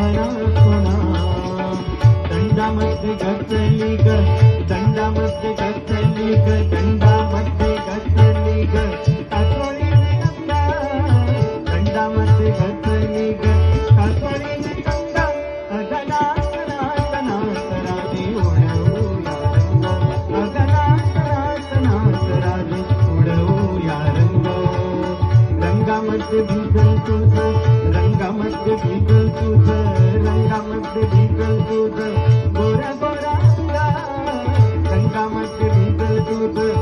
म्हणा पुन्हा दंडामध्ये घातली ग दंडामध्ये घातली ग दंडामध्ये घातली ग कासोळी गंगा दंडामध्ये घातली ग कासोळी गंगा अगनात नाथ नाथ राधे उडवूया रंग अगनात नाथ नाथ राधे उडवूया रंग रंगामध्ये भिजल तुझं रंगामध्ये भिजल तुझं रंगामध्ये भिजल तुझं गोरा गोरा रंगामध्ये भिजल तुझं